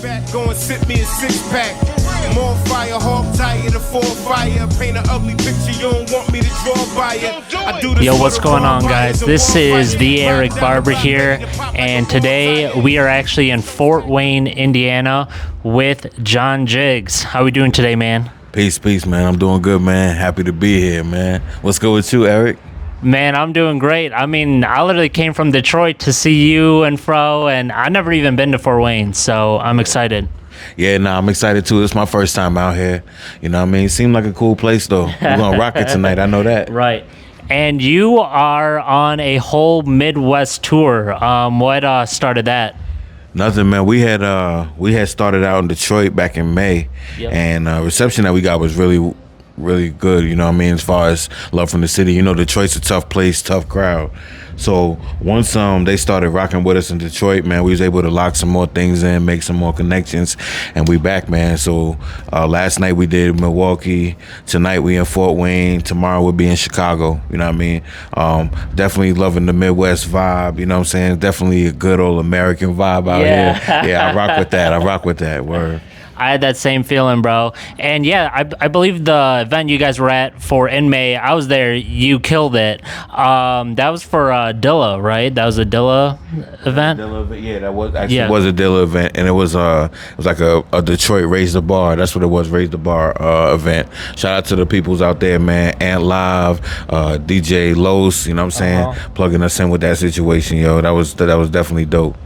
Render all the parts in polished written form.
back, go and sip me a six-pack. More fire, hawk tired of full fire. Paint an ugly picture, you don't want me to draw by it. Yo, what's going on, guys? This is the Eric Barber here, and today we are actually in Fort Wayne, Indiana with John Jiggs. How we doing today, man? Peace, man. I'm doing good, man. Happy to be here, man. What's good with you, Eric? Man, I'm doing great. I mean, I literally came from Detroit to see you and Fro, and I've never even been to Fort Wayne, so I'm excited. Yeah, I'm excited too. It's my first time out here. You know what I mean? It seemed like a cool place, though. We're going to rock it tonight. I know that. Right. And you are on a whole Midwest tour. What started that? Nothing, man. We had started out in Detroit back in May, and reception that we got was really good, you know what I mean, as far as love from the city. You know, Detroit's a tough place, tough crowd. So once they started rocking with us in Detroit, man, we was able to lock some more things in, make some more connections, and we back, man. So last night we did Milwaukee, tonight we in Fort Wayne, tomorrow we'll be in Chicago, you know what I mean? Definitely loving the Midwest vibe, you know what I'm saying? Definitely a good old American vibe out here. Yeah, I rock with that, word. I had that same feeling, bro. And yeah, I believe the event you guys were at in May, I was there. You killed it. That was for Dilla, right? That was a Dilla event. Yeah, that was actually was a Dilla event, and it was like a Detroit Raise the Bar. That's what it was, Raise the Bar event. Shout out to the peoples out there, man. Ant Live, DJ Los, you know what I'm saying, plugging us in with that situation, yo. That was definitely dope.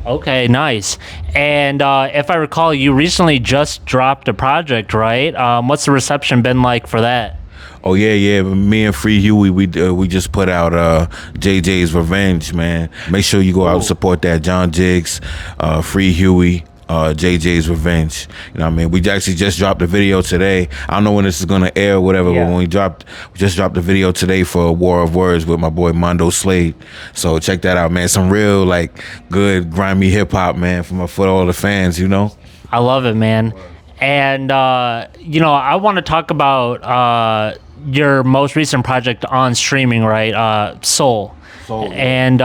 Okay, nice. And if I recall, you recently just dropped a project, right? What's the reception been like for that? Oh yeah. Me and Free Huey, we just put out JJ's Revenge, man. Make sure you go out and support that. John Jiggs, Free Huey. JJ's Revenge. You know what I mean? We actually just dropped the video today. I don't know when this is gonna air or whatever, but when we just dropped the video today for War of Words with my boy Mondo Slade. So check that out, man. Some real like good grimy hip hop, man, for all the fans, you know? I love it, man. And you know, I want to talk about your most recent project on streaming, right? S.O.U.L. And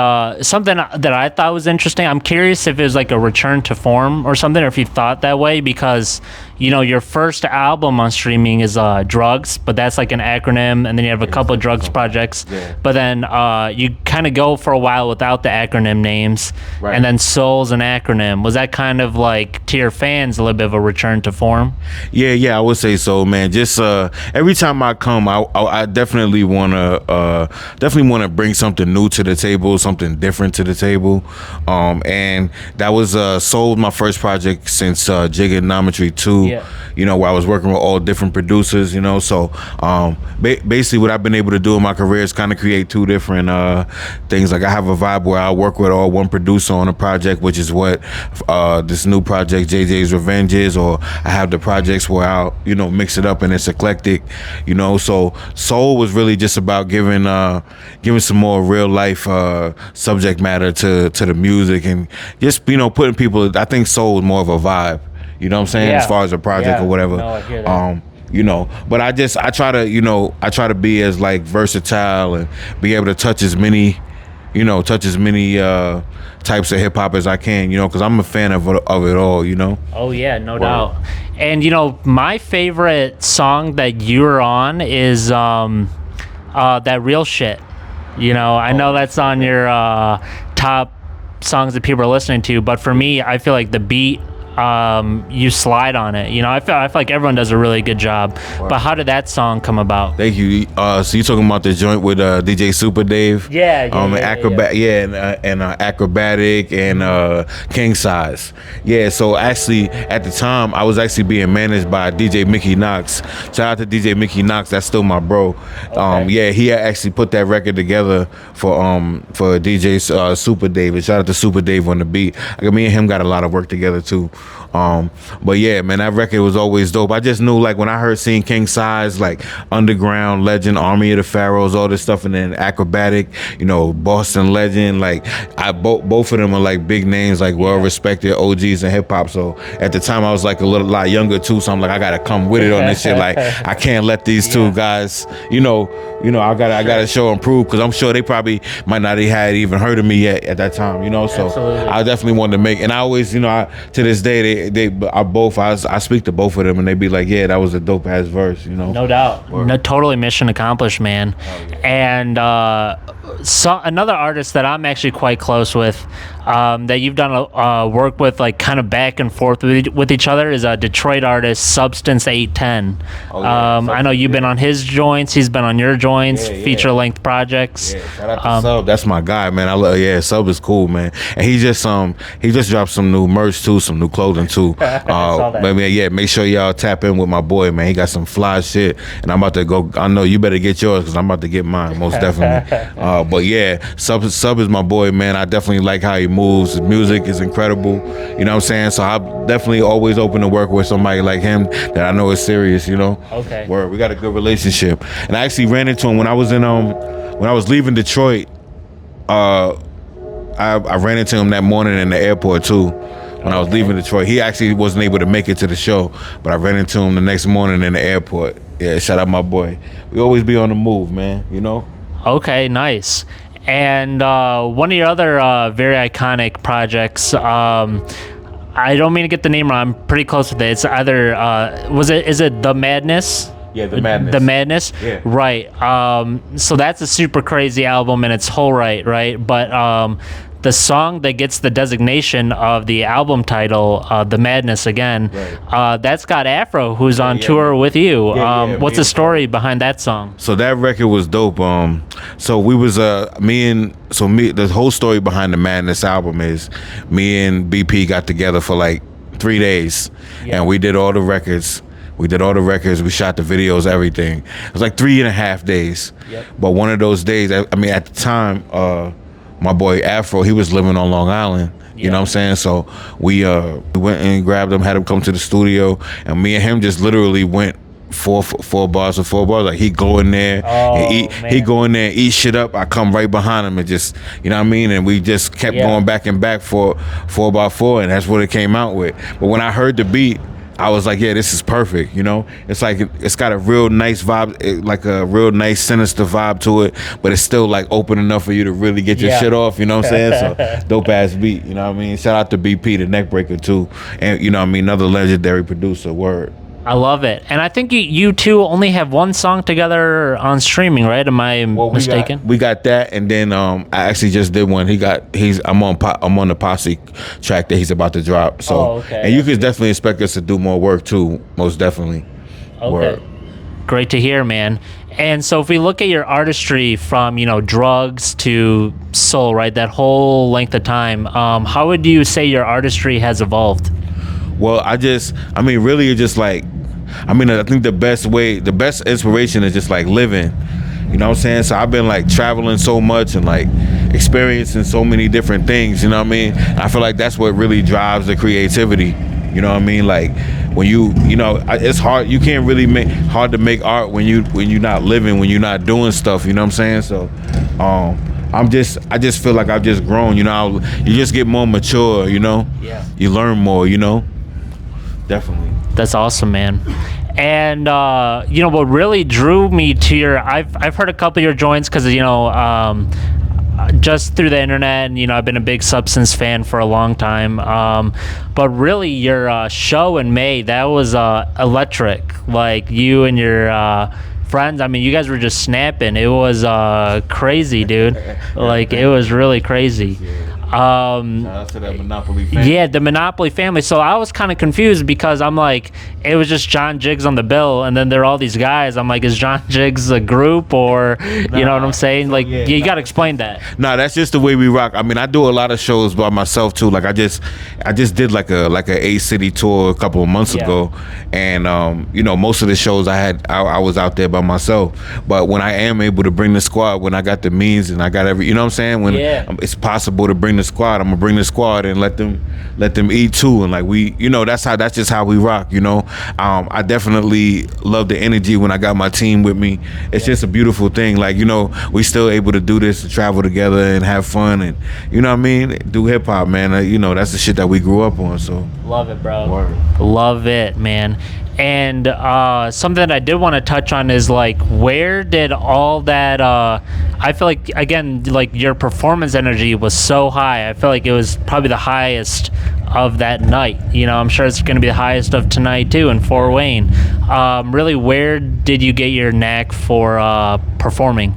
something that I thought was interesting, I'm curious if it was like a return to form or something, or if you thought that way, because, you know, your first album on streaming is Drugs, but that's like an acronym, and then you have a couple of Drugs projects, but then you kind of go for a while without the acronym names, and then S.O.U.L's an acronym. Was that kind of like, to your fans, a little bit of a return to form? Yeah, I would say so, man. Just every time I come, I definitely want to bring something new to the table, something different to the table, and that was S.O.U.L, my first project since Jiggonometry 2, you know, where I was working with all different producers, you know. So basically what I've been able to do in my career is kind of create two different things. Like I have a vibe where I work with all one producer on a project, which is what this new project JJ's Revenge is, or I have the projects where I'll, you know, mix it up and it's eclectic, you know. So S.O.U.L was really just about giving some more real life subject matter to the music, and just, you know, putting people. I think S.O.U.L is more of a vibe, you know what I'm saying, as far as a project or whatever. No, I hear that. You know, but I try to be as like versatile and be able to touch as many types of hip hop as I can, you know, because I'm a fan of it all, you know. Oh yeah, no doubt. And you know, my favorite song that you're on is that Real Shit. You know, I know that's on your top songs that people are listening to, but for me, I feel like the beat, you slide on it. You know, I feel like everyone does a really good job. Wow. But how did that song come about? Thank you. So you're talking about the joint with DJ Super Dave? And Acrobatic and King Size. Yeah, so actually at the time I was actually being managed by DJ Mickey Knox. Shout out to DJ Mickey Knox, that's still my bro. Okay. He actually put that record together for DJ Super Dave. And shout out to Super Dave on the beat. Like, me and him got a lot of work together too. But yeah, man, that record was always dope. I just knew, like, when I heard seeing King Size, like Underground Legend, Army of the Pharaohs, all this stuff, and then Acrobatic, you know, Boston Legend, like both of them are like big names, like well respected OGs in hip hop. So at the time I was like a lot younger too, so I'm like, I gotta come with it on this shit. Like, I can't let these two guys, you know, I gotta show and prove, because I'm sure they probably might not have had even heard of me yet at that time, you know. So absolutely. I definitely wanted to make, and I always, you know, to this day, say they are both. I speak to both of them, and they be like, yeah, that was a dope ass verse, you know. No doubt. No, totally mission accomplished, man. And so another artist that I'm actually quite close with, that you've done work with, like kind of back and forth with each other, is a Detroit artist, Substance 810. I know you've been on his joints. He's been on your joints, feature length projects. Yeah, shout out to S.O.U.L. That's my guy, man. I love. Yeah, S.O.U.L is cool, man. And he just dropped some new merch too, some new clothing too. Make sure y'all tap in with my boy, man. He got some fly shit, and I'm about to go. I know you better get yours because I'm about to get mine, most definitely. But yeah, S.O.U.L is my boy, man. I definitely like how he moves. His music is incredible. You know what I'm saying? So I'm definitely always open to work with somebody like him that I know is serious. You know? Okay. Where we got a good relationship, and I actually ran into him when I was in when I was leaving Detroit. I ran into him that morning in the airport too. When I was leaving Detroit, he actually wasn't able to make it to the show, but I ran into him the next morning in the airport. Yeah, shout out my boy. We always be on the move, man. You know. Okay, nice. And one of your other very iconic projects, I don't mean to get the name wrong. I'm pretty close with it. It's either is it The Madness? Yeah, The Madness. The Madness? Yeah. Right. So that's a super crazy album in its whole right? But the song that gets the designation of the album title, The Madness again, that's got AFRO, who's on tour with you. What's the story behind that song? So that record was dope. So we was the whole story behind the Madness album is me and BP got together for like 3 days, and we did all the records. We shot the videos, everything. It was like 3.5 days. But one of those days, at the time, my boy AFRO, he was living on Long Island. You know what I'm saying? So we went and grabbed him, had him come to the studio, and me and him just literally went four bars. Like he go in there and eat. Man. He go in there and eat shit up. I come right behind him and just, you know what I mean? And we just kept going back and back for 4x4, and that's what it came out with. But when I heard the beat, I was like, yeah, this is perfect, you know? It's like, it's got a real nice vibe, like a real nice sinister vibe to it, but it's still like open enough for you to really get your shit off, you know what I'm saying? So, dope ass beat, you know what I mean? Shout out to BP, the neckbreaker too. And, you know what I mean, another legendary producer, word. I love it. And I think you two only have one song together on streaming, right? Am I mistaken? We got that, and then I actually just did one. I'm on the Posse track that he's about to drop. So and you could definitely expect us to do more work too, most definitely. Okay. Word. Great to hear, man. And so if we look at your artistry from, Drugs to Soul, right? That whole length of time, how would you say your artistry has evolved? Well, I think the best inspiration is just like living, you know what I'm saying? So I've been like traveling so much and like experiencing so many different things, you know what I mean? And I feel like that's what really drives the creativity, you know what I mean? Like when it's hard, you can't really hard to make art when you're not living, when you're not doing stuff, you know what I'm saying? So I just feel like I've just grown, you just get more mature, you learn more, definitely. That's awesome, man. And what really drew me to I've heard a couple of your joints because just through the internet, and I've been a big Substance fan for a long time. But really, your show in May, that was electric. Like you and your friends, you guys were just snapping. It was crazy, dude. Like it was really crazy. Shout out to that Monopoly family. Yeah, the Monopoly family. So I was kind of confused because I'm like, it was just John Jiggs on the bill, and then there are all these guys. I'm like, is John Jiggs a group, or you know what I'm saying? Like, you got to explain that. No, that's just the way we rock. I do a lot of shows by myself too. Like I just did like a 8-city tour a couple of months ago, and most of the shows I was out there by myself. But when I am able to bring the squad, when I got the means and I got you know what I'm saying? When it's possible to bring the squad, I'm gonna bring the squad and let them eat too. And like that's just how we rock. I definitely love the energy when I got my team with me. It's just a beautiful thing. Like we still able to do this, to travel together and have fun, and what I mean, do hip hop, man. That's the shit that we grew up on. So love it, bro. Word. Love it, man. And something that I did want to touch on is like, where did all that? I feel like, again, like your performance energy was so high. I feel like it was probably the highest of that night. You know, I'm sure it's going to be the highest of tonight too in Fort Wayne. Really, where did you get your knack for performing?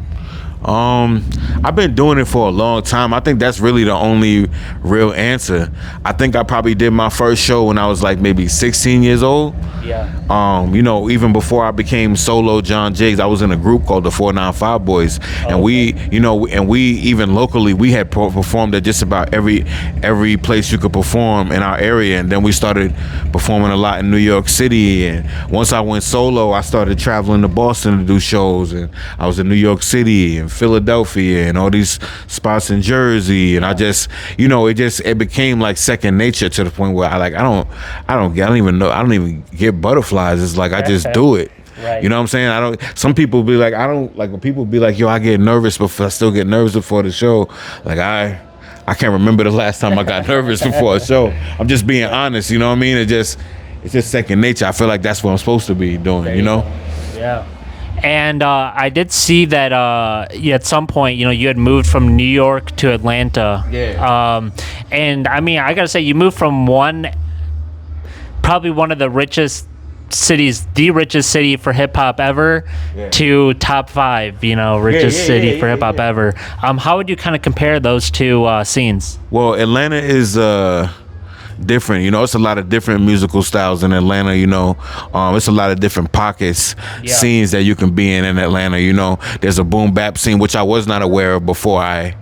I've been doing it for a long time. I think that's really the only real answer. I think I probably did my first show when I was like maybe 16 years old. Yeah. You know, even before I became solo John Jiggs, I was in a group called the 495 Boys, and we, you know, and we even locally we had performed at just about every place you could perform in our area, and then we started performing a lot in New York City. And once I went solo, I started traveling to Boston to do shows, and I was in New York City and Philadelphia and all these spots in Jersey, and I just, you know, it became like second nature to the point where I don't even get butterflies. It's like I just do it. Right. You know what I'm saying? Some people be like, when people be like, yo, I get nervous, but I still get nervous before the show. Like I can't remember the last time I got nervous before a show. I'm just being honest, you know what I mean? It's just second nature. I feel like that's what I'm supposed to be doing, you know? Yeah. And I did see that at some point, you know, you had moved from New York to Atlanta. Yeah. And I mean, I gotta say, you moved from probably one of the richest cities, the richest city for hip hop ever, to top 5, you know, richest city for hip hop ever. How would you kind of compare those two scenes? Well, Atlanta is different, you know. It's a lot of different musical styles in Atlanta, you know. It's a lot of different pockets, scenes that you can be in Atlanta, you know. There's a boom bap scene, which I was not aware of before I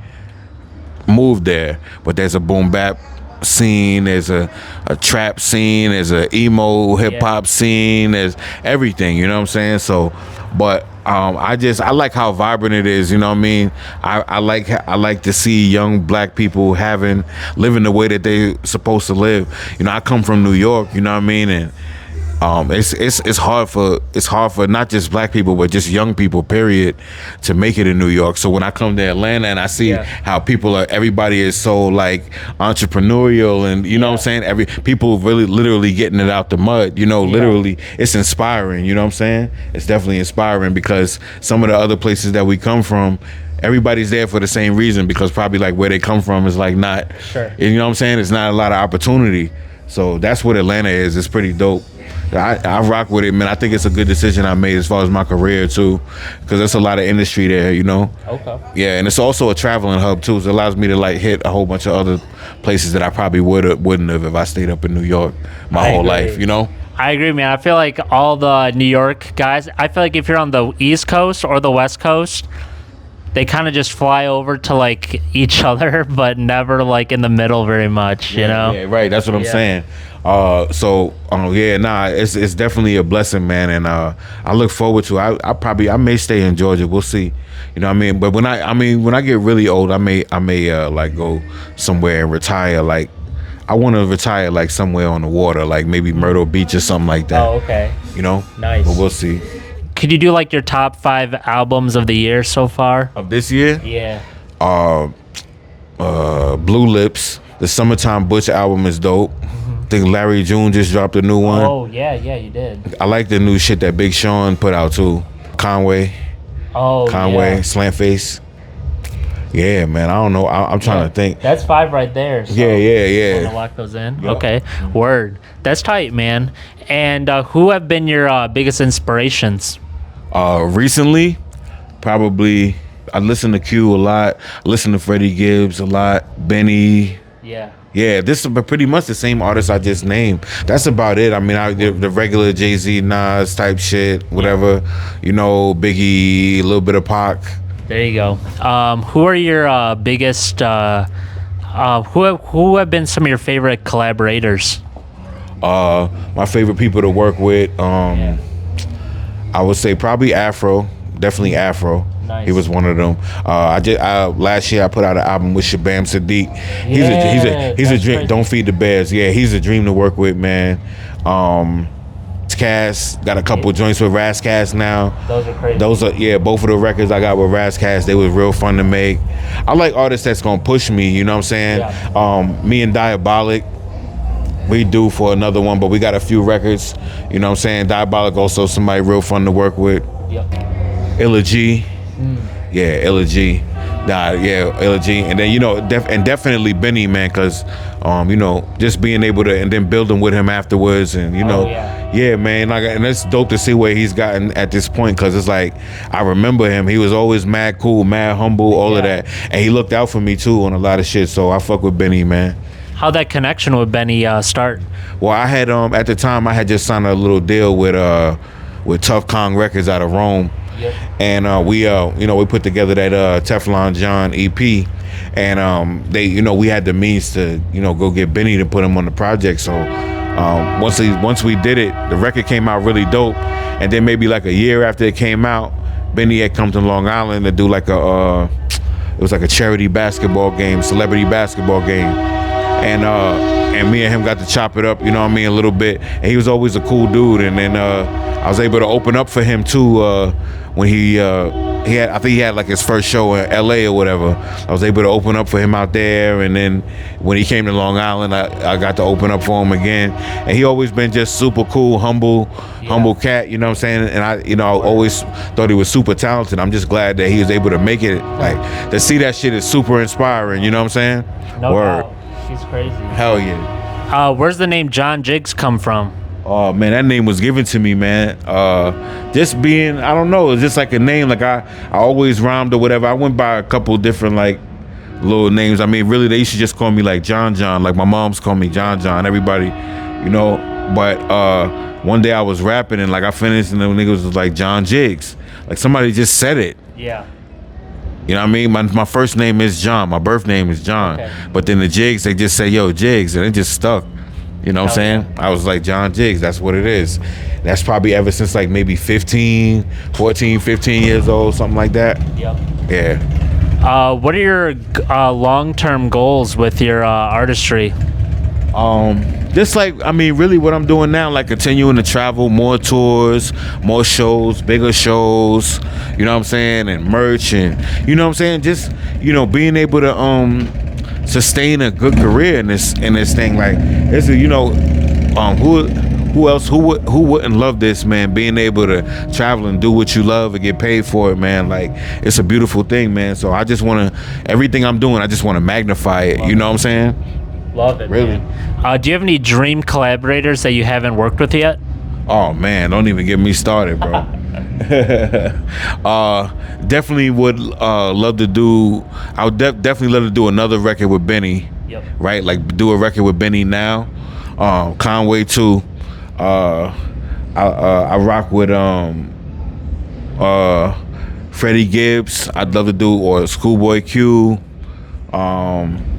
moved there, but there's a boom bap scene, there's a trap scene, there's a emo hip hop scene, there's everything, you know what I'm saying? So, but I like how vibrant it is, you know what I mean? I like to see young black people living the way that they supposed to live. You know, I come from New York, you know what I mean? And it's hard for not just black people but just young people, period, to make it in New York. So when I come to Atlanta and I see how everybody is so like entrepreneurial, and you know what I'm saying, people really literally getting it out the mud, you know, literally, it's inspiring, you know what I'm saying? It's definitely inspiring, because some of the other places that we come from, everybody's there for the same reason, because probably like where they come from is like not, you know what I'm saying, it's not a lot of opportunity. So that's what Atlanta is. It's pretty dope. I rock with it, man. I think it's a good decision I made as far as my career too, because there's a lot of industry there, you know. Okay. Yeah, and it's also a traveling hub too. So it allows me to like hit a whole bunch of other places that I probably wouldn't have if I stayed up in New York my whole life, you know. I agree, man. I feel like all the New York guys, I feel like if you're on the East Coast or the West Coast, they kind of just fly over to like each other, but never like in the middle very much, you know? Yeah, right. That's what I'm saying. It's definitely a blessing, man, and I look forward to it. I may stay in Georgia. We'll see. You know what I mean? But when I get really old, I may like go somewhere and retire. Like I want to retire like somewhere on the water, like maybe Myrtle Beach or something like that. Oh, okay. You know? Nice. But we'll see. Could you do like your top 5 albums of the year so far? Of this year? Yeah. Blue Lips. The Summertime Butch album is dope. I think Larry June just dropped a new one. Oh, yeah, you did. I like the new shit that Big Sean put out too. Conway, Slant Face. Yeah, man. I don't know. I'm trying to think. That's 5 right there. So Yeah. Want to lock those in? Yep. Okay. Word. That's tight, man. And who have been your biggest inspirations? Recently, probably I listen to Q a lot. I listen to Freddie Gibbs a lot. Benny. Yeah, this is pretty much the same artist I just named. That's about it. I mean, the regular Jay-Z, Nas type shit, whatever. You know, Biggie, a little bit of Pac. There you go. Who are your biggest? Who have been some of your favorite collaborators? My favorite people to work with. I would say probably AFRO. Definitely AFRO. Nice. He was one of them. Last year I put out an album with Shabam Sadiq. He's a dream. Don't Feed the Bears. Yeah, he's a dream to work with, man. Cass got a couple joints with Razzcast now. Those are crazy. Both of the records I got with Razzcast, they was real fun to make. I like artists that's gonna push me, you know what I'm saying? Me and Diabolic, we do for another one, but we got a few records. You know what I'm saying? Diabolic also somebody real fun to work with. Yep. Illa G. Yeah, Illa G. Illa G. And then, you know, definitely Benny, man, because, you know, just being able to, and then building with him afterwards, and, you know, yeah, man, like, and it's dope to see where he's gotten at this point, because it's like, I remember him. He was always mad cool, mad humble, all of that. And he looked out for me, too, on a lot of shit, so I fuck with Benny, man. How'd that connection with Benny start? Well, I had, at the time, I had just signed a little deal with Tough Kong Records out of Rome. Yep. And we you know, we put together that Teflon John EP, and they, you know, we had the means to, you know, go get Benny to put him on the project. So once we did it, the record came out really dope. And then maybe like a year after it came out, Benny had come to Long Island to do like it was like a charity basketball game, celebrity basketball game, and me and him got to chop it up, you know what I mean, a little bit. And he was always a cool dude. And then I was able to open up for him too when he had, I think he had like his first show in LA or whatever. I was able to open up for him out there, and then when he came to Long Island, I got to open up for him again. And he always been just super cool, humble cat, you know what I'm saying? And I always thought he was super talented. I'm just glad that he was able to make it. Like, to see that shit is super inspiring, you know what I'm saying? No doubt. She's crazy. Hell yeah. Where's the name John Jiggs come from? Oh man, that name was given to me, man. Just being, I don't know, it's just like a name. Like I always rhymed or whatever. I went by a couple different like little names. I mean, really, they used to just call me like John. Like my mom's called me John. Everybody, you know. But one day I was rapping and like I finished and the niggas was like John Jiggs. Like somebody just said it. Yeah. You know what I mean? My first name is John. My birth name is John. Okay. But then the Jiggs, they just say, yo, Jiggs, and it just stuck. You know what I'm saying? I was like, John Jiggs, that's what it is. That's probably ever since like maybe 15 years old, something like that. Yep. Yeah. What are your long-term goals with your artistry? Just like, I mean, really what I'm doing now, like continuing to travel, more tours, more shows, bigger shows, you know what I'm saying, and merch, and you know what I'm saying, just, you know, being able to sustain a good career in this thing. Like, it's a, you know, who else, who wouldn't love this, man? Being able to travel and do what you love and get paid for it, man. Like, it's a beautiful thing, man. So I just want to, everything I'm doing, I just want to magnify it. You know what I'm saying? Love it, really. Man. Do you have any dream collaborators that you haven't worked with yet? Oh man, don't even get me started, bro. Definitely would love to do. I would definitely love to do another record with Benny. Yep. Right, like do a record with Benny now. Conway too. I rock with Freddie Gibbs. I'd love to do, or Schoolboy Q.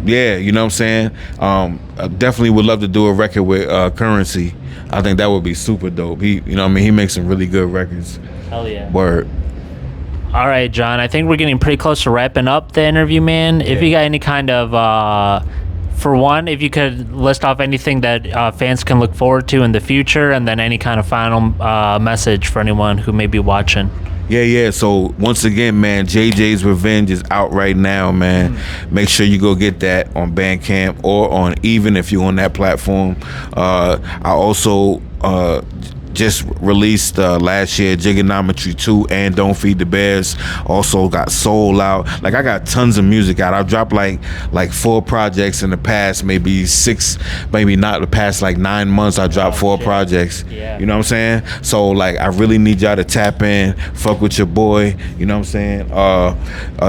Yeah, you know what I'm saying? I definitely would love to do a record with Currency. I think that would be super dope. He, you know what I mean? He makes some really good records. Hell yeah. Word. All right, John, I think we're getting pretty close to wrapping up the interview, man. Yeah. If you got any kind of, for one, if you could list off anything that fans can look forward to in the future, and then any kind of final message for anyone who may be watching. Yeah. So once again, man, JJ's Revenge is out right now, man. Make sure you go get that on Bandcamp or on Even if you're on that platform. I also just released last year Jiggonometry 2 and Don't Feed the Bears. Also got S.O.U.L out. Like, I got tons of music out. I've dropped like 4 projects in the past, maybe 6, maybe not the past like 9 months. I dropped 4 projects. Yeah. You know what I'm saying? So like, I really need y'all to tap in, fuck with your boy. You know what I'm saying?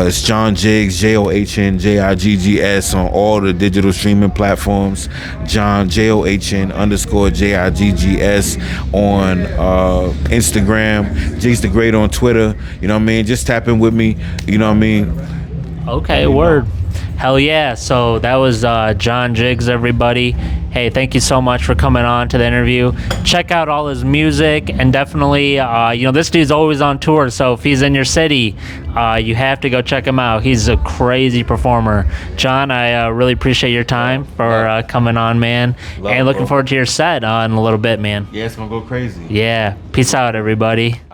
It's John Jiggs, JOHN_JIGGS on all the digital streaming platforms. John JOHN_JIGGS on Instagram, Jiggs the Great on Twitter. You know what I mean? Just tap in with me. You know what I mean? Okay, word. Hell yeah. So that was John Jiggs, everybody. Hey, thank you so much for coming on to the interview. Check out all his music, and definitely, this dude's always on tour, so if he's in your city, you have to go check him out. He's a crazy performer. John, I really appreciate your time for coming on, man. And looking forward to your set in a little bit, man. Yeah, it's gonna go crazy. Yeah. Peace out, everybody.